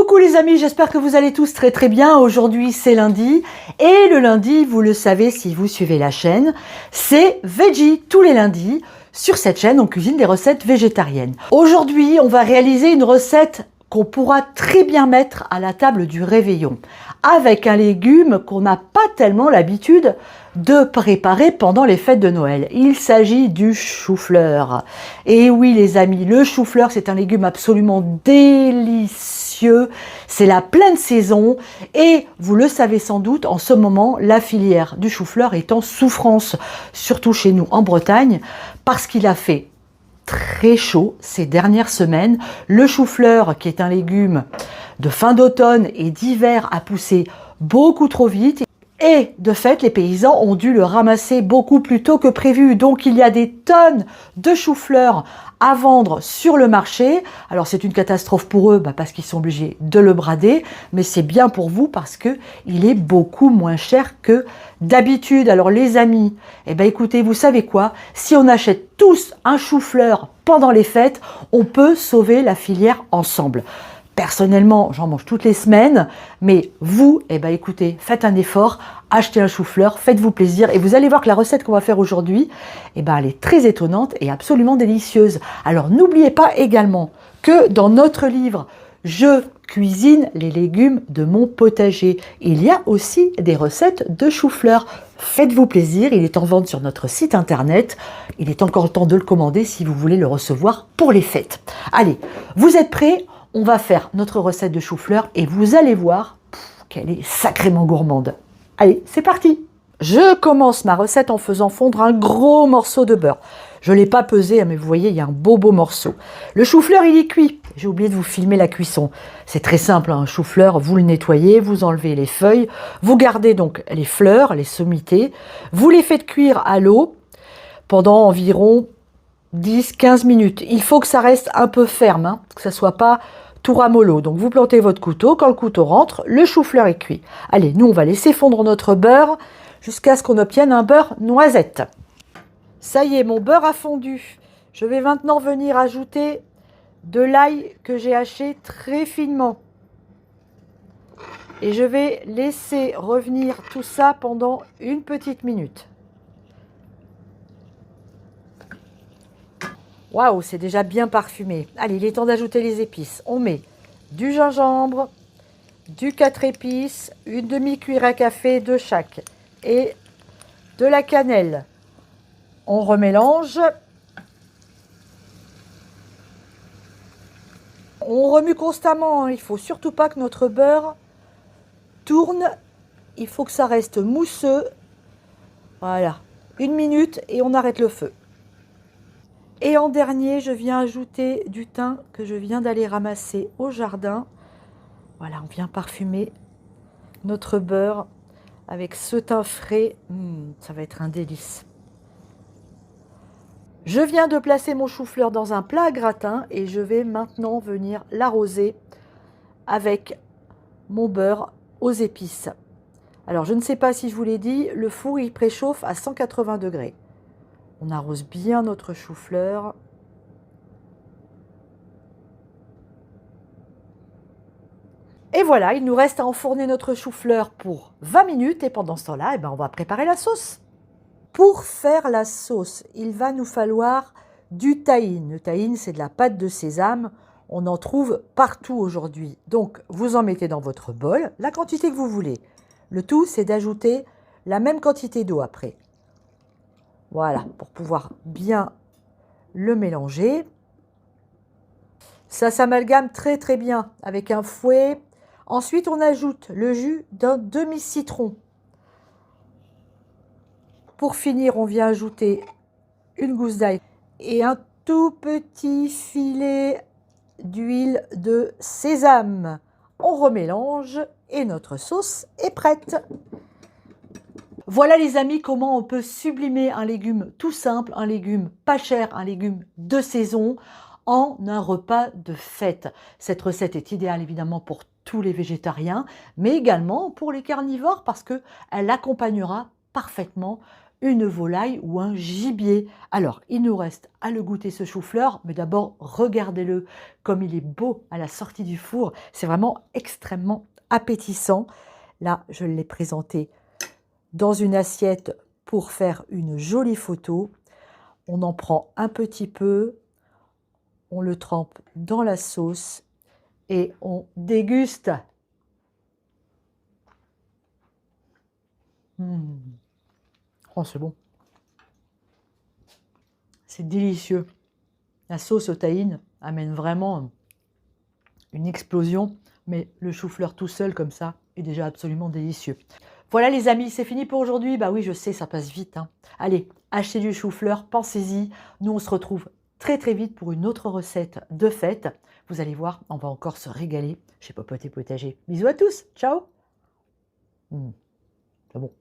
Coucou les amis, j'espère que vous allez tous très bien. Aujourd'hui c'est lundi et le lundi, vous le savez si vous suivez la chaîne, c'est Veggie tous les lundis. Sur cette chaîne, on cuisine des recettes végétariennes. Aujourd'hui, on va réaliser une recette qu'on pourra très bien mettre à la table du réveillon avec un légume qu'on n'a pas tellement l'habitude de préparer pendant les fêtes de Noël. Il s'agit du chou-fleur. Et oui les amis, le chou-fleur c'est un légume absolument délicieux. C'est la pleine saison et vous le savez sans doute, en ce moment, la filière du chou-fleur est en souffrance, surtout chez nous en Bretagne, parce qu'il a fait très chaud ces dernières semaines. Le chou-fleur, qui est un légume de fin d'automne et d'hiver, a poussé beaucoup trop vite. Et de fait, les paysans ont dû le ramasser beaucoup plus tôt que prévu. Donc il y a des tonnes de chou-fleur à vendre sur le marché. Alors c'est une catastrophe pour eux parce qu'ils sont obligés de le brader. Mais c'est bien pour vous parce qu'il est beaucoup moins cher que d'habitude. Alors les amis, écoutez, vous savez quoi? Si on achète tous un chou-fleur pendant les fêtes, on peut sauver la filière ensemble. Personnellement, j'en mange toutes les semaines, mais vous, écoutez, faites un effort, achetez un chou-fleur, faites-vous plaisir et vous allez voir que la recette qu'on va faire aujourd'hui, elle est très étonnante et absolument délicieuse. Alors n'oubliez pas également que dans notre livre « Je cuisine les légumes de mon potager », il y a aussi des recettes de chou-fleur. Faites-vous plaisir, il est en vente sur notre site internet. Il est encore le temps de le commander si vous voulez le recevoir pour les fêtes. Allez, vous êtes prêts? On va faire notre recette de chou-fleur et vous allez voir qu'elle est sacrément gourmande. Allez, c'est parti! Je commence ma recette en faisant fondre un gros morceau de beurre. Je ne l'ai pas pesé, mais vous voyez, il y a un beau morceau. Le chou-fleur, il est cuit. J'ai oublié de vous filmer la cuisson. C'est très simple, un chou-fleur, vous le nettoyez, vous enlevez les feuilles, vous gardez donc les fleurs, les sommités, vous les faites cuire à l'eau pendant environ 10-15 minutes. Il faut que ça reste un peu ferme, que ça ne soit pas tout ramollo. Donc vous plantez votre couteau, quand le couteau rentre, le chou-fleur est cuit. Allez, nous on va laisser fondre notre beurre jusqu'à ce qu'on obtienne un beurre noisette. Ça y est, mon beurre a fondu. Je vais maintenant venir ajouter de l'ail que j'ai haché très finement. Et je vais laisser revenir tout ça pendant une petite minute. Waouh, c'est déjà bien parfumé. Allez, il est temps d'ajouter les épices. On met du gingembre, du 4 épices, une demi-cuillère à café de chaque et de la cannelle. On remélange. On remue constamment. Il ne faut surtout pas que notre beurre tourne. Il faut que ça reste mousseux. Voilà, une minute et on arrête le feu. Et en dernier, je viens ajouter du thym que je viens d'aller ramasser au jardin. Voilà, on vient parfumer notre beurre avec ce thym frais. Ça va être un délice. Je viens de placer mon chou-fleur dans un plat à gratin et je vais maintenant venir l'arroser avec mon beurre aux épices. Alors, je ne sais pas si je vous l'ai dit, le four il préchauffe à 180 degrés. On arrose bien notre chou-fleur. Et voilà, il nous reste à enfourner notre chou-fleur pour 20 minutes. Et pendant ce temps-là, on va préparer la sauce. Pour faire la sauce, il va nous falloir du tahine. Le tahine, c'est de la pâte de sésame. On en trouve partout aujourd'hui. Donc, vous en mettez dans votre bol, la quantité que vous voulez. Le tout, c'est d'ajouter la même quantité d'eau après. Voilà, pour pouvoir bien le mélanger. Ça s'amalgame très bien avec un fouet. Ensuite, on ajoute le jus d'un demi-citron. Pour finir, on vient ajouter une gousse d'ail et un tout petit filet d'huile de sésame. On remélange et notre sauce est prête. Voilà les amis, comment on peut sublimer un légume tout simple, un légume pas cher, un légume de saison en un repas de fête. Cette recette est idéale évidemment pour tous les végétariens, mais également pour les carnivores parce qu'elle accompagnera parfaitement une volaille ou un gibier. Alors, il nous reste à le goûter ce chou-fleur, mais d'abord, regardez-le comme il est beau à la sortie du four. C'est vraiment extrêmement appétissant. Là, je l'ai présenté dans une assiette pour faire une jolie photo. On en prend un petit peu, on le trempe dans la sauce et on déguste. Oh, c'est bon. C'est délicieux. La sauce au tahine amène vraiment une explosion, mais le chou-fleur tout seul comme ça est déjà absolument délicieux. Voilà les amis, c'est fini pour aujourd'hui. Bah oui, je sais, ça passe vite, hein. Allez, achetez du chou-fleur, pensez-y. Nous, on se retrouve très très vite pour une autre recette de fête. Vous allez voir, on va encore se régaler chez Popote et Potager. Bisous à tous, ciao. C'est bon.